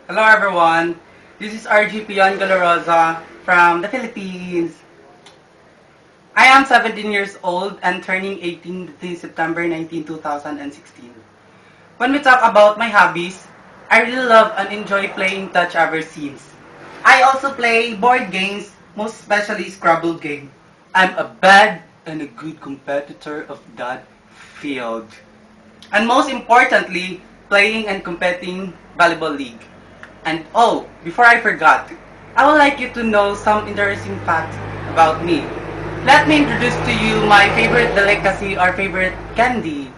Hello everyone, this is RG Pion Galoroza from the Philippines. I am 17 years old and turning 18 this September 19, 2016. When we talk about my hobbies, I really love and enjoy playing touch ever since. I also play board games, most especially Scrabble game. I'm a bad and a good competitor of that field. And most importantly, playing and competing volleyball league. And oh, before I forgot, I would like you to know some interesting facts about me. Let me introduce to you my favorite delicacy or favorite candy.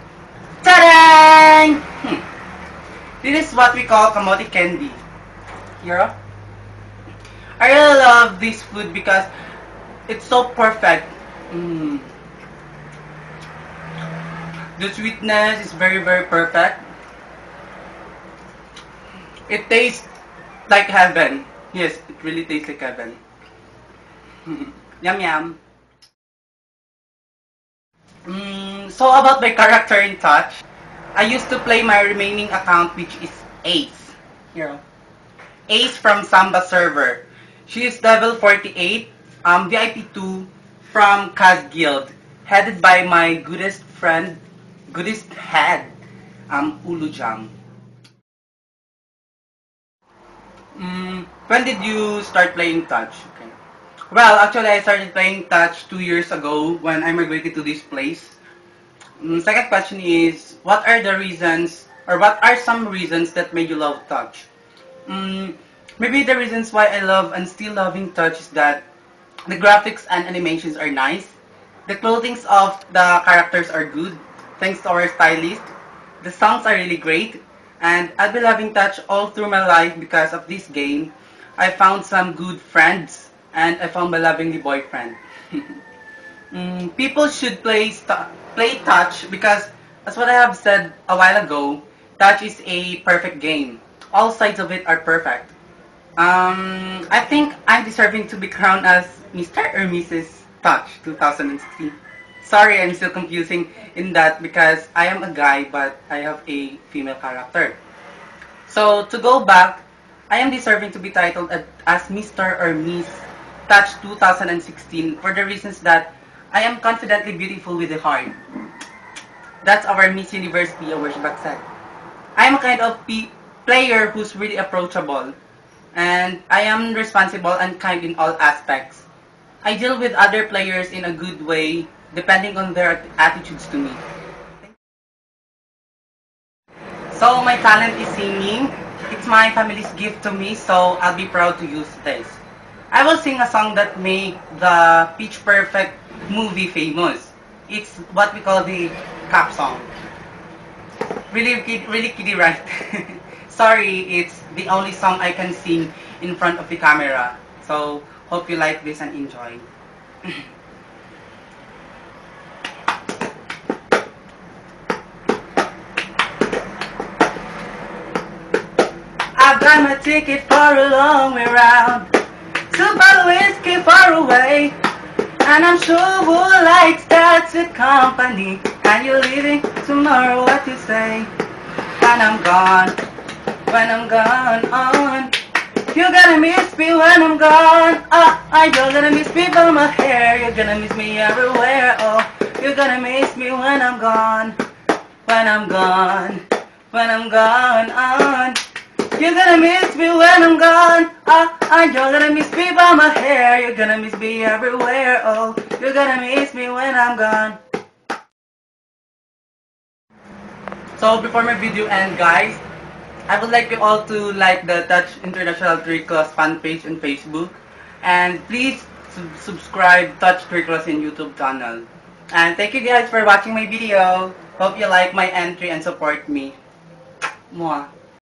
Ta-dang! This is what we call kamote candy. Here, I really love this food because it's so perfect. Mm. The sweetness is very perfect. It tastes like heaven. Yes, it really tastes like heaven. Yum yum. So about my character in Touch, I used to play my remaining account which is Ace. Here. Ace from Samba server. She is level 48, VIP 2 from Kaz Guild, headed by my goodest head, Ulujang. When did you start playing Touch? Okay. Well, actually, I started playing Touch 2 years ago when I migrated to this place. Second question is, what are the reasons, or what are some reasons that made you love Touch? Maybe the reasons why I love and still loving Touch is that the graphics and animations are nice, the clothings of the characters are good, thanks to our stylist, the songs are really great, and I've been loving Touch all through my life because of this game. I found some good friends, and I found my lovingly boyfriend. People should play Touch because, as what I have said a while ago, Touch is a perfect game. All sides of it are perfect. I think I'm deserving to be crowned as Mr. or Mrs. Touch 2016. Sorry, I'm still confusing in that because I am a guy but I have a female character. So to go back, I am deserving to be titled as Mr. or Miss Touch 2016 for the reasons that I am confidently beautiful with the heart. That's our Miss Universe Pia Worshback said. I am a kind of player who's really approachable, and I am responsible and kind in all aspects. I deal with other players in a good way, depending on their attitudes to me. So my talent is singing. It's my family's gift to me, so I'll be proud to use this. I will sing a song that made the Pitch Perfect movie famous. It's what we call the cap song. Really kiddie, right? Sorry, it's the only song I can sing in front of the camera. So, hope you like this and enjoy. I've got my ticket for a long way round, to bottle whiskey far away, and I'm sure who likes that's a company. And you're leaving tomorrow, what you say? When I'm gone, on. You're gonna miss me when I'm gone. You're gonna miss me by my hair. You're gonna miss me everywhere. Oh, you're gonna miss me when I'm gone. When I'm gone on. You're gonna miss me when I'm gone. You're gonna miss me by my hair. You're gonna miss me everywhere. Oh, you're gonna miss me when I'm gone. So before my video ends, guys, I would like you all to like the Touch International Triclos fan page on Facebook, and please subscribe Touch Triclos in YouTube channel. And thank you guys for watching my video. Hope you like my entry and support me. Mwah.